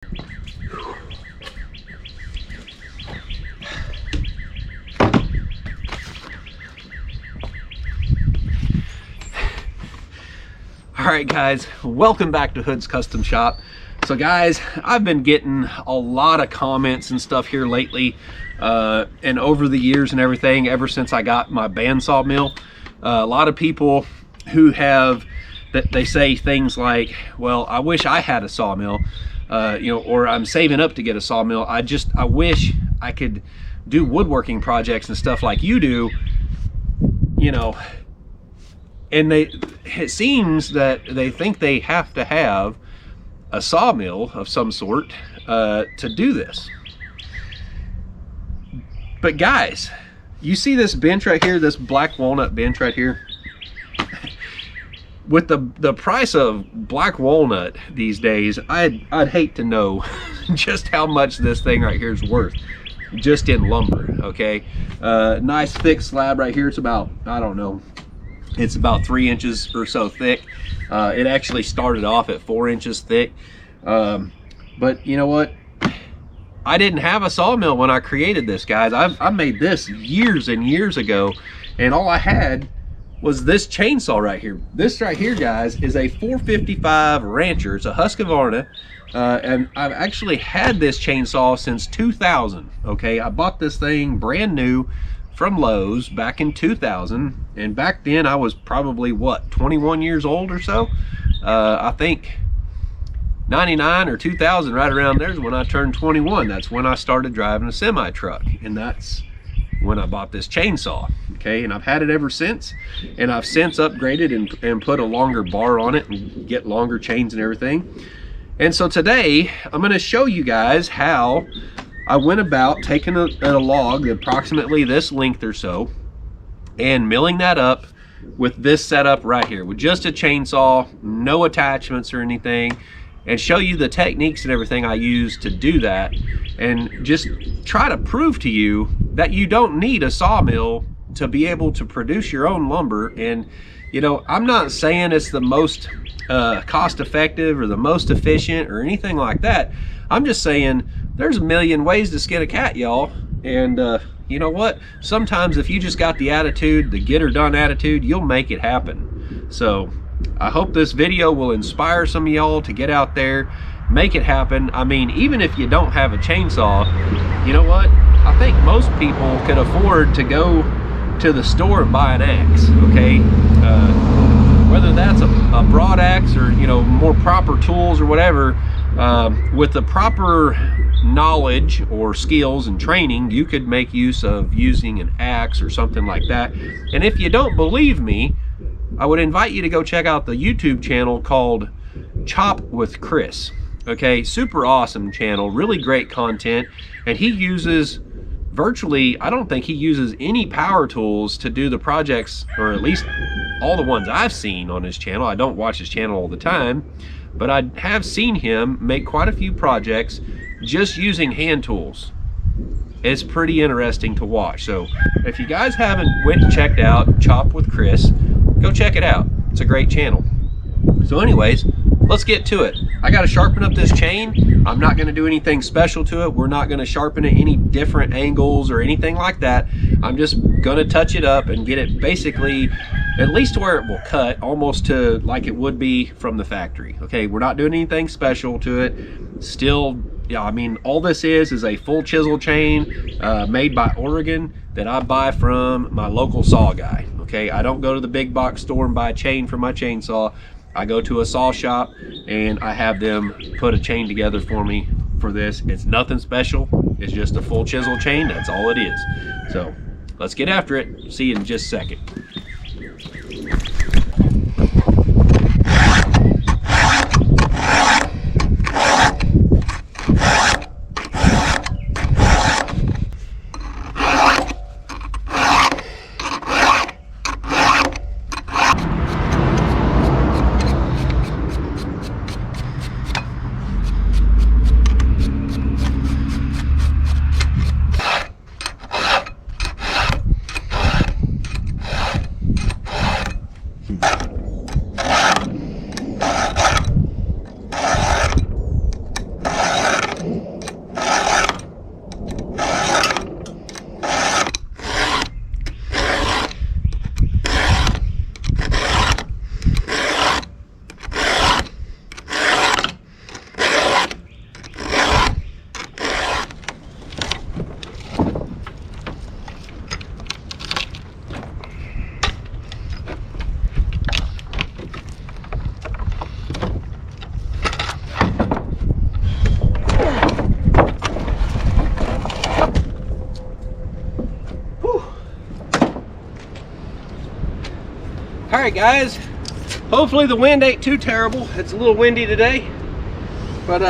All right, guys, welcome back to Hood's Custom Shop. So guys, I've been getting a lot of comments and stuff here lately, and over the years and everything, ever since I got my band sawmill. A lot of people who have, that they say things like, well, I wish I had a sawmill, or I'm saving up to get a sawmill. I wish I could do woodworking projects and stuff like you do, and it seems that they think they have to have a sawmill of some sort to do this. But guys, you see this bench right here, this black walnut bench right here? With the price of black walnut these days, I'd hate to know just how much this thing right here is worth, just in lumber. Okay, nice thick slab right here. It's about, I don't know, it's about 3 inches or so thick. It actually started off at 4 inches thick. But you know what? I didn't have a sawmill when I created this, guys. I made this years and years ago, and all I had was this chainsaw right here. This right here, guys, is a 455 Rancher. It's a Husqvarna, and I've actually had this chainsaw since 2000. Okay, I bought this thing brand new from Lowe's back in 2000, and back then I was probably, what, 21 years old or so. I think 99 or 2000, right around there, is when I turned 21. That's when I started driving a semi truck, and that's when I bought this chainsaw. Okay, and I've had it ever since, and I've since upgraded and put a longer bar on it and get longer chains and everything. And so today I'm going to show you guys how I went about taking a log approximately this length or so and milling that up with this setup right here with just a chainsaw, no attachments or anything, and show you the techniques and everything I use to do that, and just try to prove to you that you don't need a sawmill to be able to produce your own lumber. And I'm not saying it's the most cost effective or the most efficient or anything like that. I'm just saying there's a million ways to skin a cat, y'all. And you know what? Sometimes if you just got the attitude, the get her done attitude, you'll make it happen. So I hope this video will inspire some of y'all to get out there, make it happen. I mean, even if you don't have a chainsaw, you know what? I think most people could afford to go to the store and buy an axe, okay? Whether that's a broad axe or, more proper tools or whatever, with the proper knowledge or skills and training, you could make use of using an axe or something like that. And if you don't believe me, I would invite you to go check out the YouTube channel called Chop with Chris. Okay, super awesome channel, really great content, and he uses virtually, I don't think he uses any power tools to do the projects, or at least all the ones I've seen on his channel. I don't watch his channel all the time, but I have seen him make quite a few projects just using hand tools. It's pretty interesting to watch. So if you guys haven't went and checked out Chop with Chris, go check it out. It's a great channel. So anyways, let's get to it. I got to sharpen up this chain. I'm not going to do anything special to it. We're not going to sharpen it any different angles or anything like that. I'm just going to touch it up and get it basically at least to where it will cut almost to like it would be from the factory. Okay, we're not doing anything special to it. Still, yeah, I mean, all this is a full chisel chain made by Oregon that I buy from my local saw guy. Okay, I don't go to the big box store and buy a chain for my chainsaw. I go to a saw shop and I have them put a chain together for me for this. It's nothing special. It's just a full chisel chain. That's all it is. So let's get after it. See you in just a second. right, guys, hopefully the wind ain't too terrible. It's a little windy today, but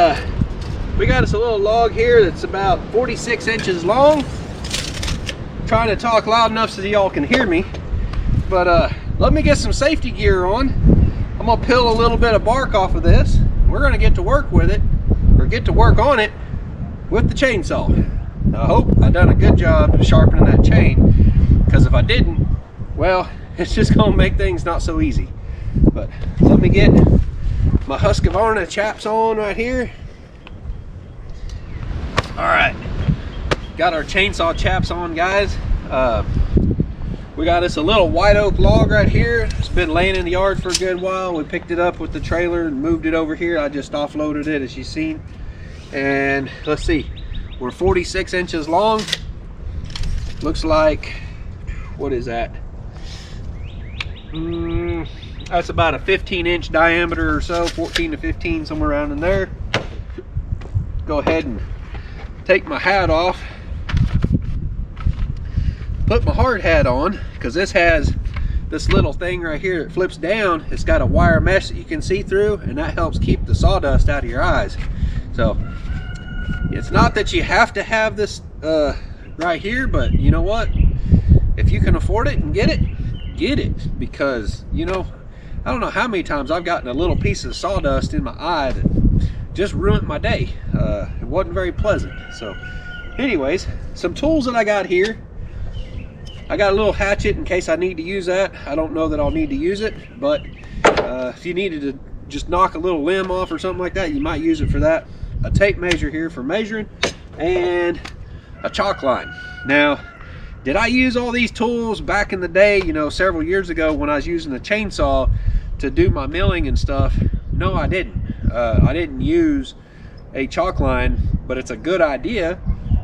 we got us a little log here that's about 46 inches long. I'm trying to talk loud enough so y'all can hear me, but let me get some safety gear on. I'm gonna peel a little bit of bark off of this. We're gonna get to work with it, or get to work on it with the chainsaw. Now, I hope I done a good job sharpening that chain, because if I didn't, well, it's just gonna make things not so easy. But let me get my Husqvarna chaps on right here. All right, got our chainsaw chaps on, guys. We got us a little white oak log right here. It's been laying in the yard for a good while. We picked it up with the trailer and moved it over here. I just offloaded it, as you've seen. And let's see, we're 46 inches long. Looks like, what is that? That's about a 15-inch diameter or so, 14 to 15, somewhere around in there. Go ahead and take my hat off. Put my hard hat on, because this has this little thing right here that flips down. It's got a wire mesh that you can see through, and that helps keep the sawdust out of your eyes. So it's not that you have to have this right here, but you know what? If you can afford it and get it, because, you know, I don't know how many times I've gotten a little piece of sawdust in my eye that just ruined my day. It wasn't very pleasant. So anyways, some tools that I got here. I got a little hatchet in case I need to use that. I don't know that I'll need to use it, but if you needed to just knock a little limb off or something like that, you might use it for that. A tape measure here for measuring, and a chalk line. Now, did I use all these tools back in the day, you know, several years ago when I was using the chainsaw to do my milling and stuff? No, I didn't. I didn't use a chalk line, but it's a good idea.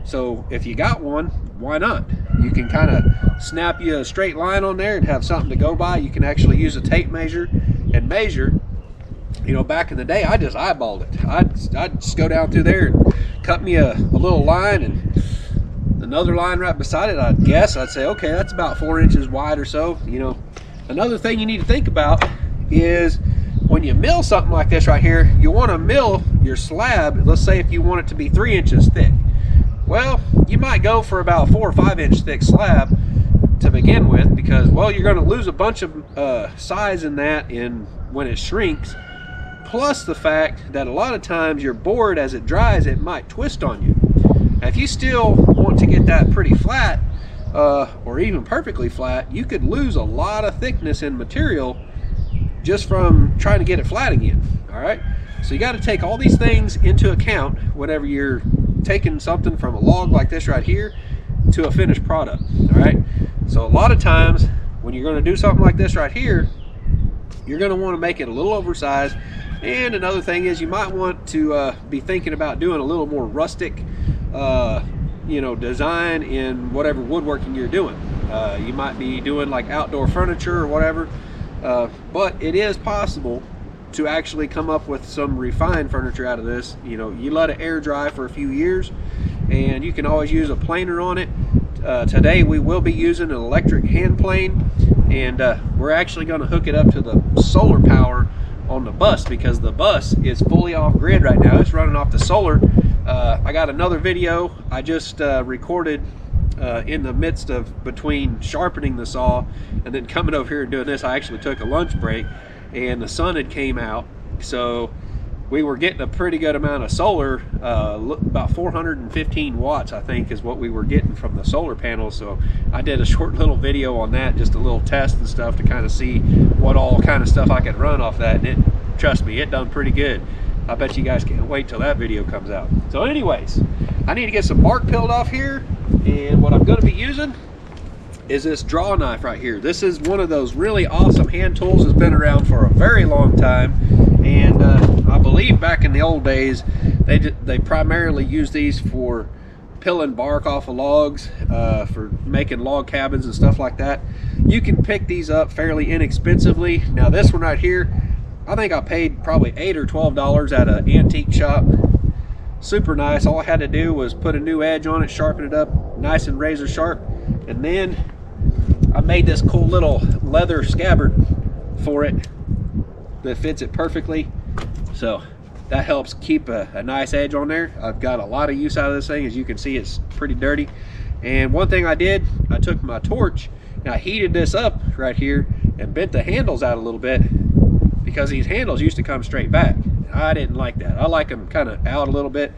So if you got one, why not? You can kind of snap you a straight line on there and have something to go by. You can actually use a tape measure and measure. You know, back in the day, I just eyeballed it. I'd just go down through there and cut me a little line, and another line right beside it. I'd say, okay, that's about 4 inches wide or so. You know, another thing you need to think about is when you mill something like this right here, you want to mill your slab. Let's say if you want it to be 3 inches thick. Well, you might go for about 4 or 5 inch thick slab to begin with, because, well, you're going to lose a bunch of size in that when it shrinks. Plus the fact that a lot of times your board, as it dries, it might twist on you. Now, if you still want to get that pretty flat, or even perfectly flat, you could lose a lot of thickness in material just from trying to get it flat again. All right, so you got to take all these things into account whenever you're taking something from a log like this right here to a finished product. All right, so a lot of times when you're going to do something like this right here, you're going to want to make it a little oversized. And another thing is, you might want to be thinking about doing a little more rustic you know, design in whatever woodworking you're doing. You might be doing like outdoor furniture or whatever, but it is possible to actually come up with some refined furniture out of this. You know, you let it air dry for a few years, and you can always use a planer on it. Today we will be using an electric hand plane, and we're actually going to hook it up to the solar power on the bus, because the bus is fully off grid right now. It's running off the solar. I got another video I just recorded in the midst of between sharpening the saw and then coming over here and doing this. I actually took a lunch break, and the sun had came out, so we were getting a pretty good amount of solar. About 415 watts, I think, is what we were getting from the solar panels. So I did a short little video on that, just a little test and stuff to kind of see what all kind of stuff I could run off that, and trust me, it done pretty good. I bet you guys can't wait till that video comes out. So anyways, I need to get some bark peeled off here, and what I'm going to be using is this draw knife right here. This is one of those really awesome hand tools that's been around for a very long time, and I believe back in the old days they primarily used these for peeling bark off of logs, for making log cabins and stuff like that. You can pick these up fairly inexpensively. Now this one right here, I think I paid probably $8 or $12 at an antique shop. Super nice. All I had to do was put a new edge on it, sharpen it up nice and razor sharp, and then I made this cool little leather scabbard for it that fits it perfectly. So that helps keep a nice edge on there. I've got a lot of use out of this thing. As you can see, it's pretty dirty. And one thing I did, I took my torch and I heated this up right here and bent the handles out a little bit, because these handles used to come straight back. I didn't like that. I like them kind of out a little bit,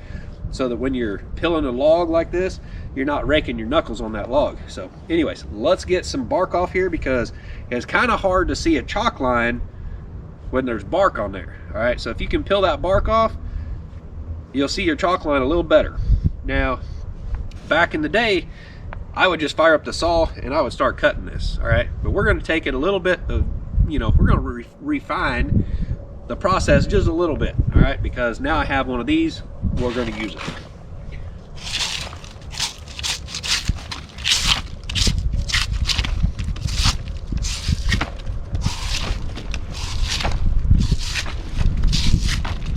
so that when you're peeling a log like this, you're not raking your knuckles on that log. So anyways, let's get some bark off here, because it's kind of hard to see a chalk line when there's bark on there. All right, so if you can peel that bark off, you'll see your chalk line a little better. Now, back in the day, I would just fire up the saw and I would start cutting this. All right, but we're going to take it a little bit of, we're going to refine the process just a little bit. All right, because now I have one of these, we're going to use it.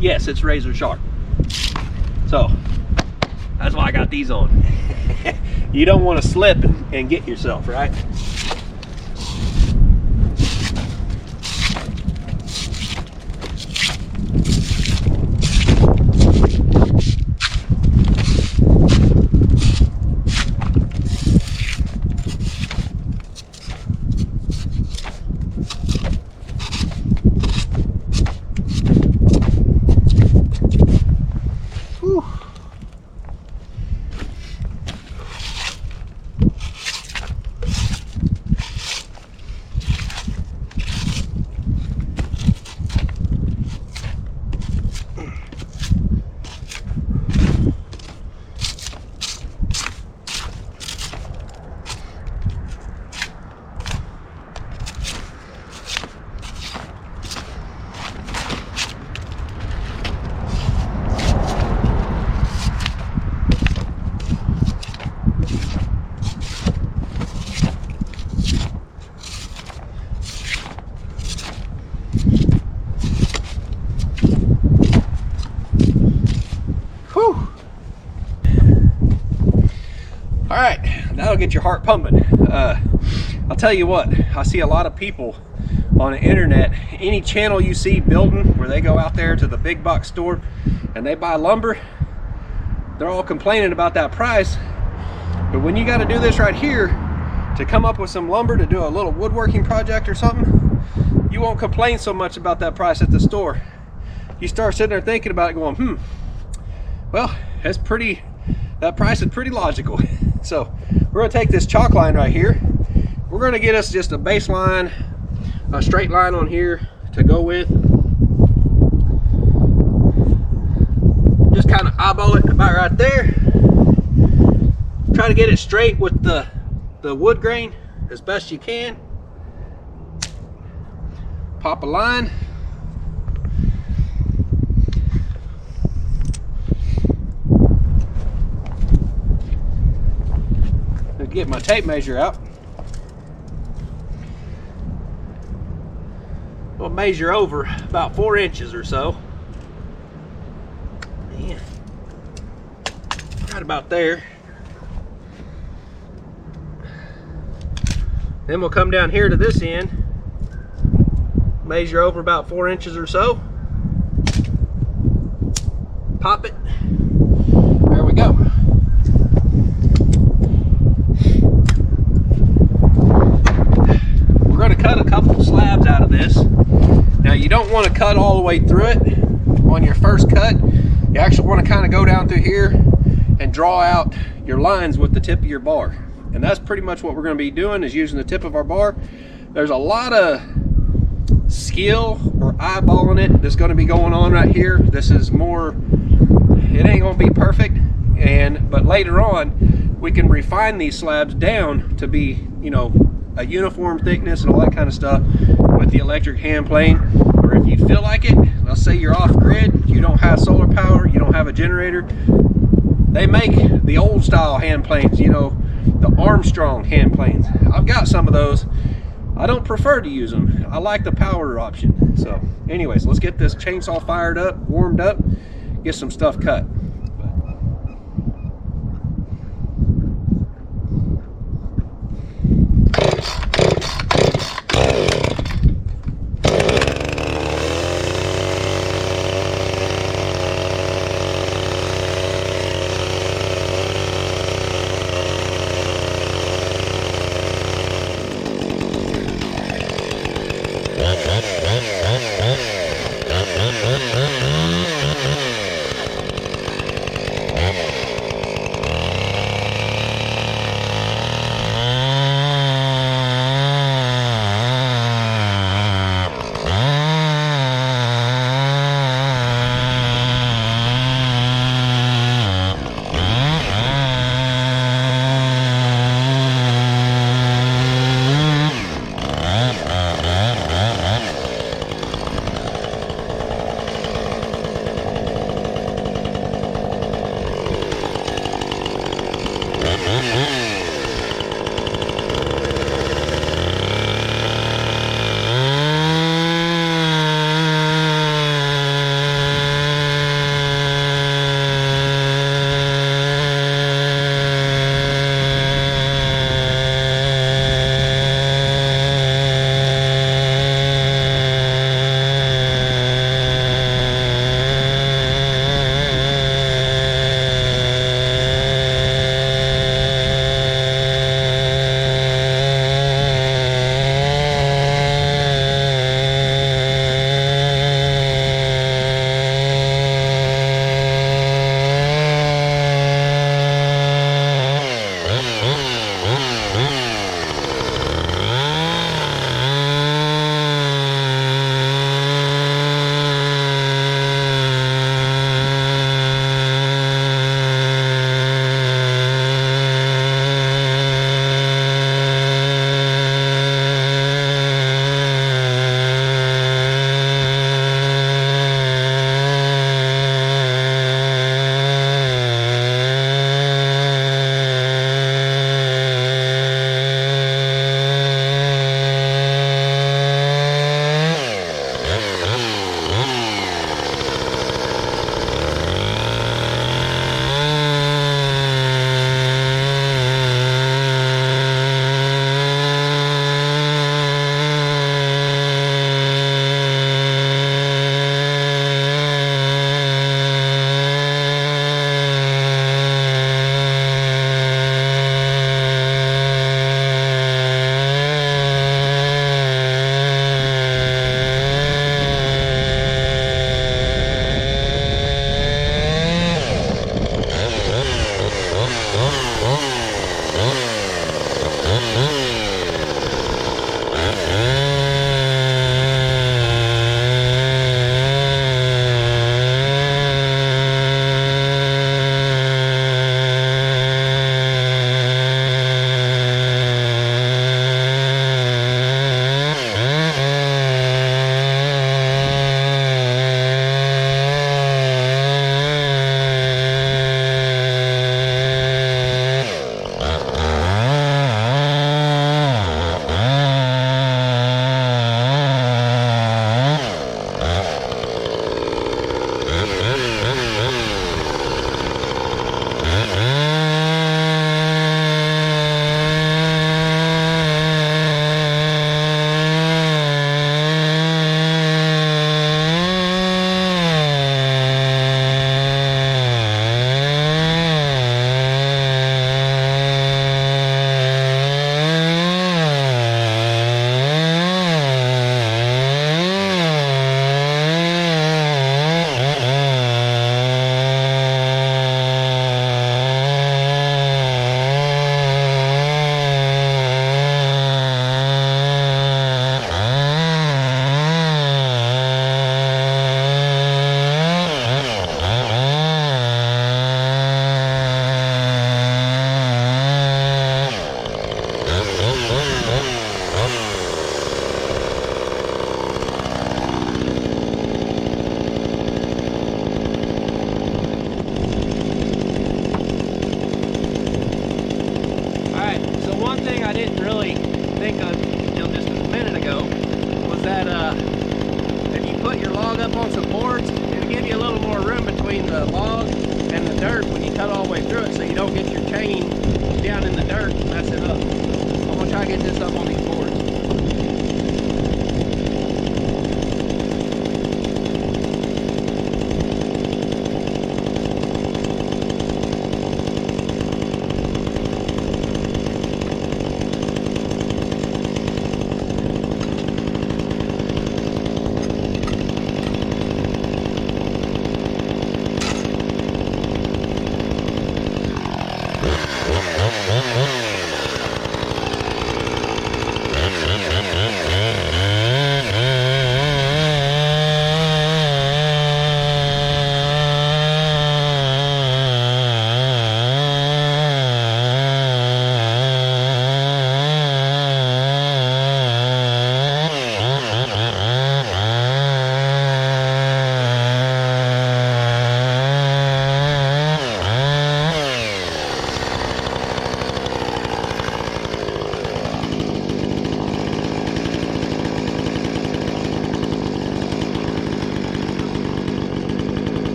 Yes, it's razor sharp. So that's why I got these on. You don't want to slip and get yourself, right? All right, that'll get your heart pumping. I'll tell you what, I see a lot of people on the internet, any channel you see building where they go out there to the big box store and they buy lumber, they're all complaining about that price. But when you got to do this right here to come up with some lumber to do a little woodworking project or something, you won't complain so much about that price at the store. You start sitting there thinking about it going, well, that's pretty, that price is pretty logical. So we're going to take this chalk line right here. We're going to get us just a baseline, a straight line on here to go with. Just kind of eyeball it about right there. Try to get it straight with the wood grain as best you can. Pop a line. Get my tape measure out. We'll measure over about 4 inches or so. Yeah, right about there. Then we'll come down here to this end, measure over about 4 inches or so. Pop it. There we go. We're going to cut a couple slabs out of this. Now you don't want to cut all the way through it on your first cut. You actually want to kind of go down through here and draw out your lines with the tip of your bar. And that's pretty much what we're going to be doing, is using the tip of our bar. There's a lot of skill or eyeballing it that's going to be going on right here. This is more, it ain't going to be perfect, but later on we can refine these slabs down to be, a uniform thickness and all that kind of stuff with the electric hand plane. Or if you feel like it, let's say you're off grid, you don't have solar power, you don't have a generator, they make the old style hand planes, the Armstrong hand planes. I've got some of those. I don't prefer to use them. I like the power option. So anyways, let's get this chainsaw fired up, warmed up, get some stuff cut. really think of until just a minute ago was that if you put your log up on some boards, it'll give you a little more room between the log and the dirt when you cut all the way through it, so you don't get your chain down in the dirt and mess it up. I'm gonna try to get this up on these boards.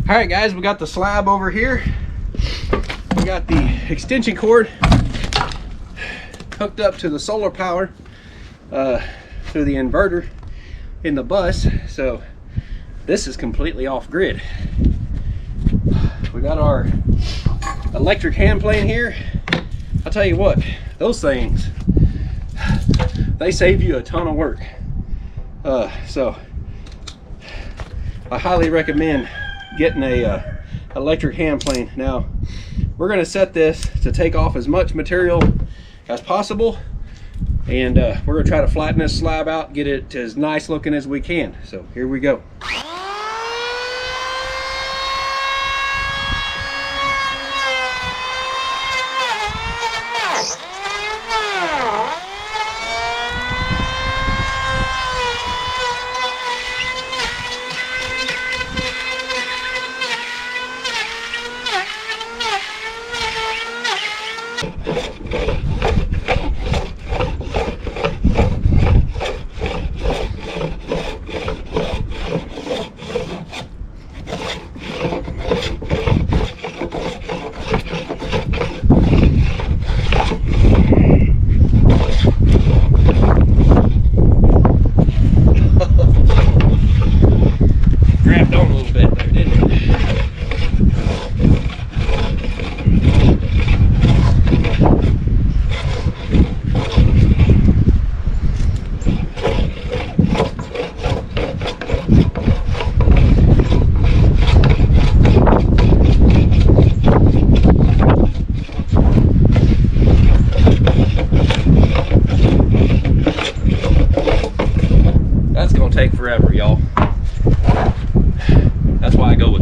All right, guys, we got the slab over here. We got the extension cord hooked up to the solar power through the inverter in the bus. So this is completely off grid. We got our electric hand plane here. I'll tell you what, those things, they save you a ton of work. So I highly recommend getting a electric hand plane. Now we're going to set this to take off as much material as possible, and we're going to try to flatten this slab out, get it as nice looking as we can. So here we go.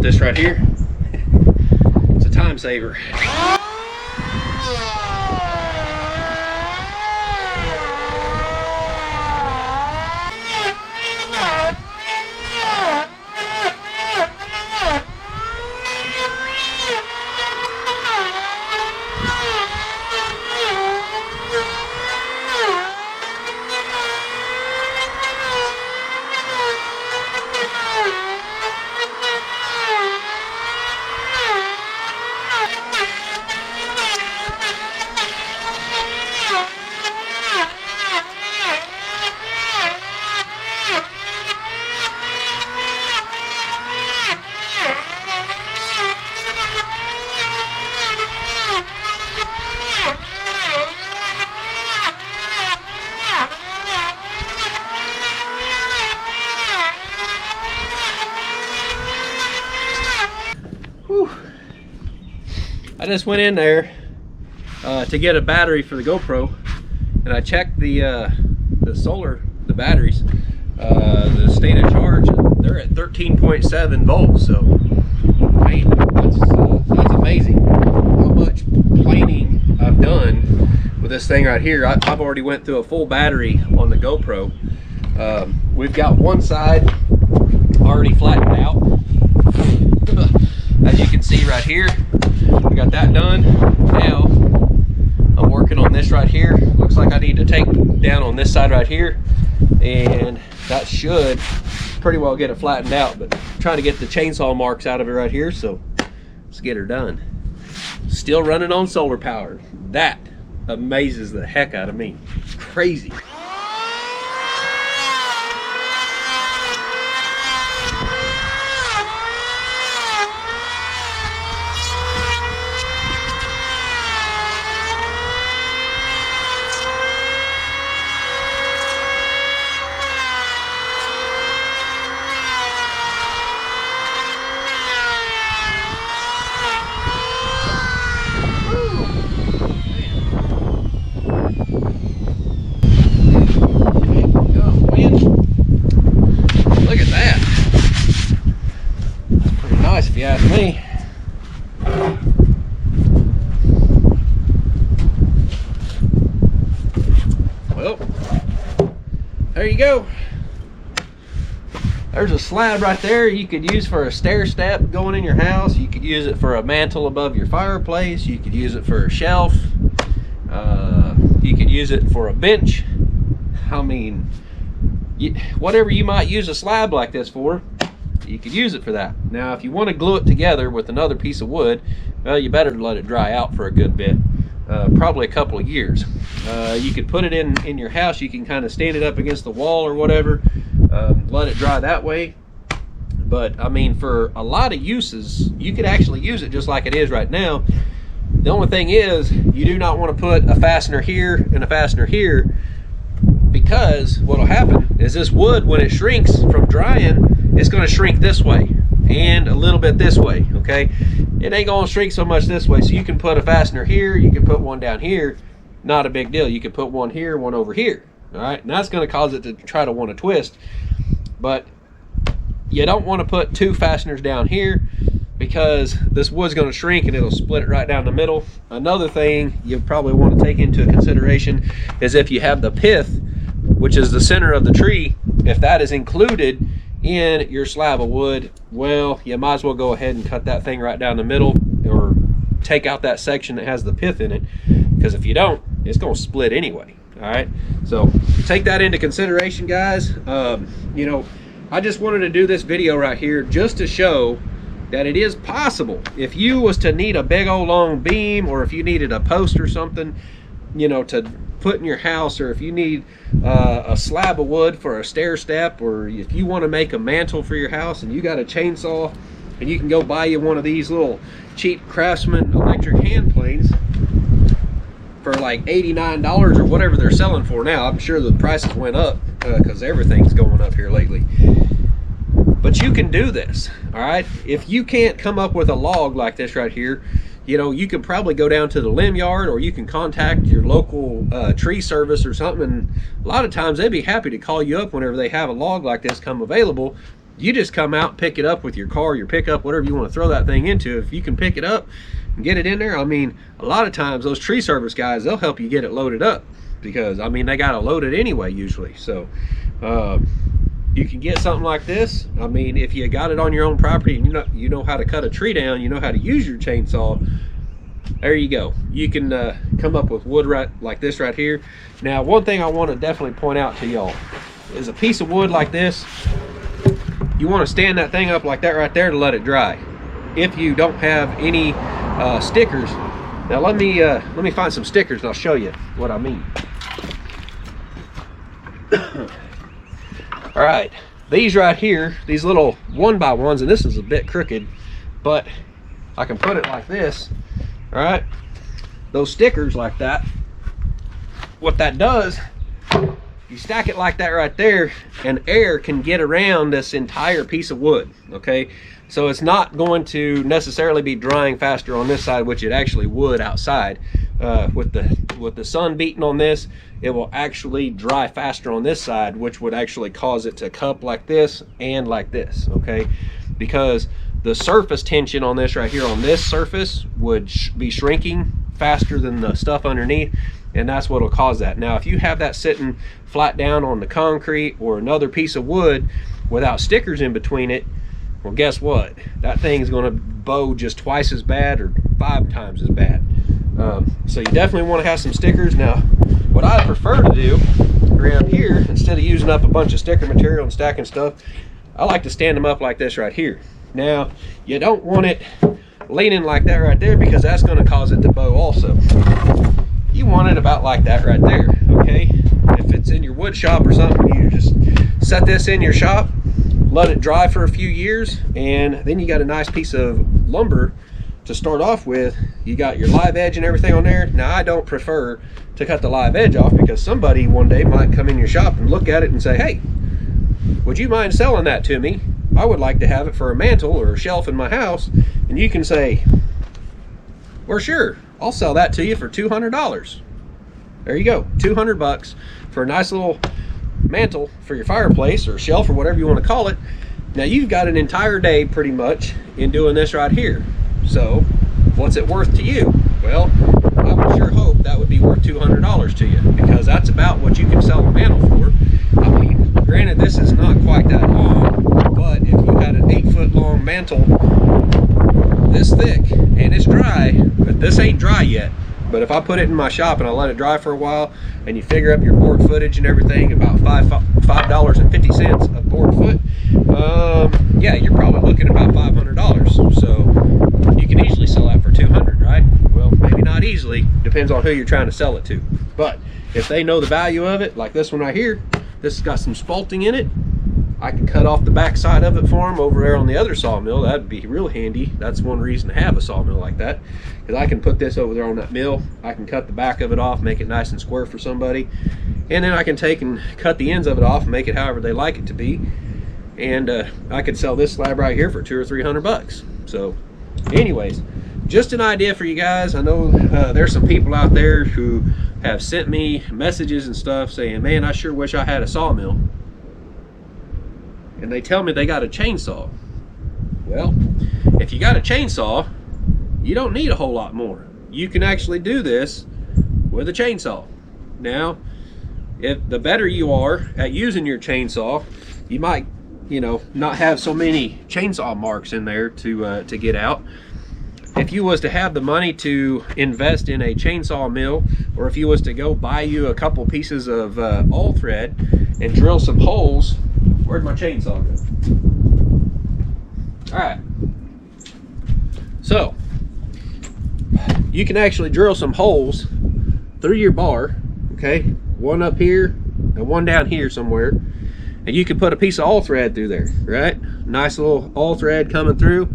this right here. It's a time saver. I just went in there to get a battery for the GoPro, and I checked the batteries, the state of charge. They're at 13.7 volts. So, man, that's amazing how much planing I've done with this thing right here. I've already went through a full battery on the GoPro. We've got one side already flattened out, as you can see right here. We got that done. Now I'm working on this right here. Looks like I need to take down on this side right here, and that should pretty well get it flattened out, but I'm trying to get the chainsaw marks out of it right here, so let's get her done. Still running on solar power. That amazes the heck out of me. Crazy. If you ask me. Well, there you go. There's a slab right there you could use for a stair step going in your house. You could use it for a mantle above your fireplace. You could use it for a shelf. You could use it for a bench. I mean, whatever you might use a slab like this for, you could use it for that. Now, if you want to glue it together with another piece of wood, well, you better let it dry out for a good bit, probably a couple of years. You could put it in your house. You can kind of stand it up against the wall or whatever, let it dry that way. But I mean, for a lot of uses, you could actually use it just like it is right now. The only thing is, you do not want to put a fastener here and a fastener here, because what will happen is this wood, when it shrinks from drying, it's going to shrink this way and a little bit this way. Okay, it ain't going to shrink so much this way. So you can put a fastener here, you can put one down here, not a big deal. You can put one here, one over here. All right, and that's going to cause it to try to want to twist, but you don't want to put two fasteners down here, because this wood's going to shrink and it'll split it right down the middle. Another thing you probably want to take into consideration is if you have the pith, which is the center of the tree, if that is included in your slab of wood, well, you might as well go ahead and cut that thing right down the middle, or take out that section that has the pith in it, because if you don't, it's going to split anyway. All right, so take that into consideration, guys. You know, I just wanted to do this video right here just to show that it is possible. If you was to need a big old long beam, or if you needed a post or something, you know, to put in your house, or if you need a slab of wood for a stair step, or if you want to make a mantle for your house and you got a chainsaw, and you can go buy you one of these little cheap Craftsman electric hand planes for like $89 or whatever they're selling for now. I'm sure the prices went up because everything's going up here lately. But you can do this, all right? If you can't come up with a log like this right here, you know, you can probably go down to the limb yard, or you can contact your local tree service or something. And a lot of times they'd be happy to call you up whenever they have a log like this come available, You just come out, pick it up with your car, your pickup, whatever you want to throw that thing into. If you can pick it up and get it in there, I mean, a lot of times those tree service guys, they'll help you get it loaded up, because I mean, they got to load it anyway usually. So you can get something like this. I mean, if you got it on your own property and you know how to cut a tree down, you know how to use your chainsaw, there you go. You can come up with wood right like this right here. Now, one thing I want to definitely point out to y'all is a piece of wood like this, you want to stand that thing up like that right there to let it dry. If you don't have any stickers, now let me find some stickers and I'll show you what I mean. All right, these right here, these little 1x1s, and this is a bit crooked, but I can put it like this. All right, those stickers like that, what that does, you stack it like that right there, and air can get around this entire piece of wood. Okay, so it's not going to necessarily be drying faster on this side, which it actually would outside. With the sun beating on this, it will actually dry faster on this side, which would actually cause it to cup like this and like this. Okay, because the surface tension on this right here, on this surface, would be shrinking faster than the stuff underneath, and that's what will cause that. Now, if you have that sitting flat down on the concrete or another piece of wood without stickers in between it, well, guess what? That thing's going to bow just twice as bad or 5 times as bad. So you definitely want to have some stickers. Now, what I prefer to do around here, instead of using up a bunch of sticker material and stacking stuff, I like to stand them up like this right here. Now, you don't want it leaning like that right there, because that's going to cause it to bow also. You want it about like that right there, okay? If it's in your wood shop or something, you just set this in your shop, let it dry for a few years, and then you got a nice piece of lumber to start off with. You got your live edge and everything on there. Now, I don't prefer to cut the live edge off, because somebody one day might come in your shop and look at it and say, hey, would you mind selling that to me? I would like to have it for a mantle or a shelf in my house. And you can say, well, sure, I'll sell that to you for $200. There you go, 200 bucks for a nice little mantle for your fireplace or shelf or whatever you want to call it. Now, you've got an entire day pretty much in doing this right here. So what's it worth to you? Well, I would sure hope that would be worth $200 to you, because that's about what you can sell a mantle for. I mean, granted, this is not quite that long, but if you had an 8-foot long mantle this thick and it's dry, but this ain't dry yet, but if I put it in my shop and I let it dry for a while, and you figure up your board footage and everything, about $5.50 a board foot, yeah, you're probably looking at about $500. So you can easily sell that for $200, right? Well, maybe not easily, depends on who you're trying to sell it to. But if they know the value of it, like this one right here, this has got some spalting in it, I can cut off the back side of it for them over there on the other sawmill. That'd be real handy. That's one reason to have a sawmill like that, because I can put this over there on that mill. I can cut the back of it off, make it nice and square for somebody, and then I can take and cut the ends of it off and make it however they like it to be. And I could sell this slab right here for $200 or $300. So anyways, just an idea for you guys. I know there's some people out there who have sent me messages and stuff saying, man, I sure wish I had a sawmill. And they tell me they got a chainsaw. Well, if you got a chainsaw, you don't need a whole lot more. You can actually do this with a chainsaw. Now, if the better you are at using your chainsaw, you might, you know, not have so many chainsaw marks in there to get out. If you was to have the money to invest in a chainsaw mill, or if you was to go buy you a couple pieces of all thread and drill some holes. Where'd my chainsaw go? All right, so you can actually drill some holes through your bar, okay? One up here and one down here somewhere, and you can put a piece of all thread through there, right? Nice little all thread coming through,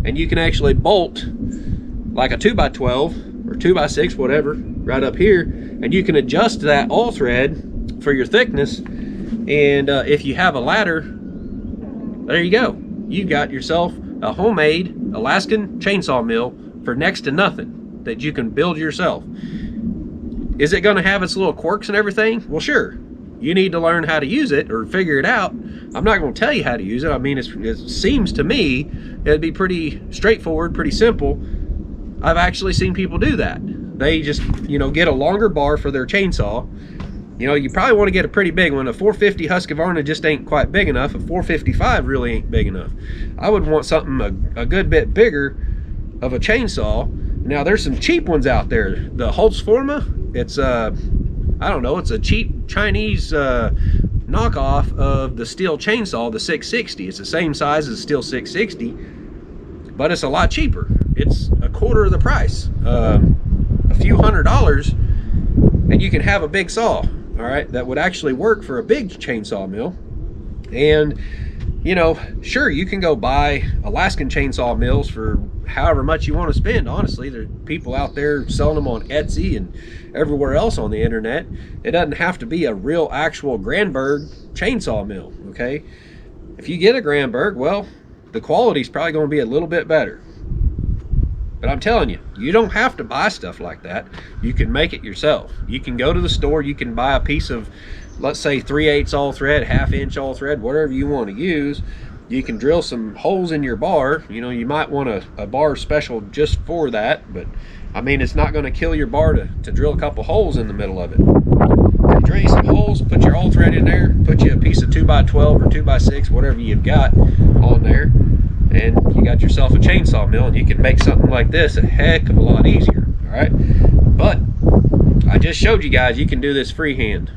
and you can actually bolt like a 2x12 or 2x6, whatever, right up here, and you can adjust that all thread for your thickness. And if you have a ladder, there you go. You got yourself a homemade Alaskan chainsaw mill for next to nothing that you can build yourself. Is it going to have its little quirks and everything? Well, sure. You need to learn how to use it or figure it out. I'm not going to tell you how to use it. I mean, it seems to me it'd be pretty straightforward, pretty simple. I've actually seen people do that. They just, you know, get a longer bar for their chainsaw. You know, you probably want to get a pretty big one. A 450 Husqvarna just ain't quite big enough. A 455 really ain't big enough. I would want something a good bit bigger of a chainsaw. Now, there's some cheap ones out there. The Holtzforma, it's I don't know, it's a cheap Chinese knockoff of the steel chainsaw, the 660. It's the same size as the steel 660, but it's a lot cheaper. It's a quarter of the price, a few $100s, and you can have a big saw, all right, that would actually work for a big chainsaw mill. And, you know, sure, you can go buy Alaskan chainsaw mills for however much you want to spend. Honestly, there's people out there selling them on Etsy and everywhere else on the internet. It doesn't have to be a real actual Granberg chainsaw mill, okay? If you get a Granberg, well, the quality's probably going to be a little bit better. But I'm telling you, you don't have to buy stuff like that. You can make it yourself. You can go to the store, you can buy a piece of, let's say, 3/8 all thread, 1/2 inch all thread, whatever you want to use. You can drill some holes in your bar. You know, you might want a bar special just for that, but I mean, it's not going to kill your bar to drill a couple holes in the middle of it. Drill you some holes, put your all thread in there, put you a piece of 2x12 or 2x6, whatever you've got on there, and you got yourself a chainsaw mill, and you can make something like this a heck of a lot easier, all right? But I just showed you guys you can do this freehand.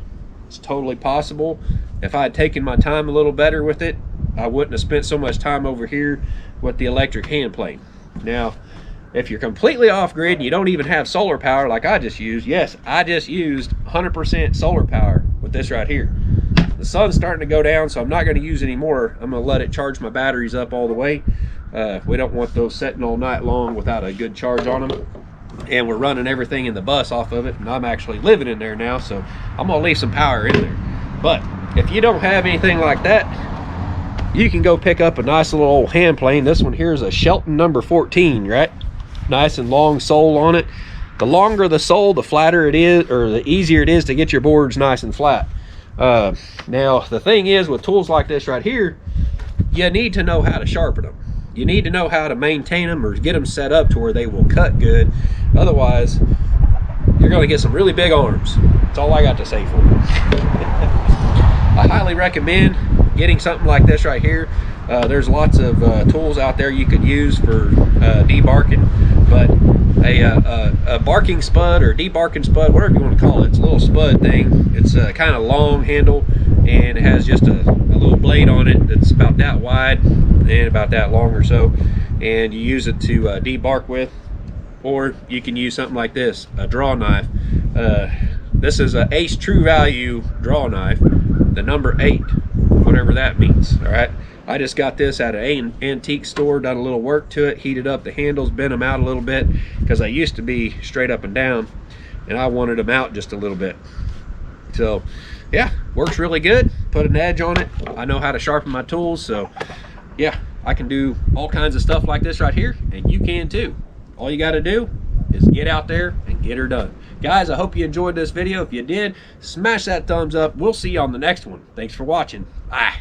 It's totally possible. If I had taken my time a little better with it, I wouldn't have spent so much time over here with the electric hand plane. Now, if you're completely off grid and you don't even have solar power like I just used, yes, I just used 100% solar power with this right here. The sun's starting to go down, so I'm not going to use any more. I'm going to let it charge my batteries up all the way. We don't want those sitting all night long without a good charge on them. And we're running everything in the bus off of it, and I'm actually living in there now, so I'm going to leave some power in there. But if you don't have anything like that, you can go pick up a nice little old hand plane. This one here is a Shelton number 14, right? Nice and long sole on it. The longer the sole, the flatter it is, or the easier it is to get your boards nice and flat. Now, the thing is, with tools like this right here, you need to know how to sharpen them. You need to know how to maintain them or get them set up to where they will cut good. Otherwise, you're going to get some really big arms. That's all I got to say for it. I highly recommend getting something like this right here. There's lots of tools out there you could use for debarking, but a barking spud or debarking spud, whatever you want to call it, it's a little spud thing. It's a kind of long handle, and it has just a little blade on it that's about that wide and about that long or so, and you use it to debark with. Or you can use something like this, a draw knife. This is a Ace True Value draw knife, the number 8, whatever that means. All right, I just got this at an antique store, done a little work to it, heated up the handles, bent them out a little bit, because I used to be straight up and down, and I wanted them out just a little bit. So yeah, works really good. Put an edge on it. I know how to sharpen my tools, so yeah, I can do all kinds of stuff like this right here, and you can too. All you got to do is get out there and get her done. Guys, I hope you enjoyed this video. If you did, smash that thumbs up. We'll see you on the next one. Thanks for watching. Bye.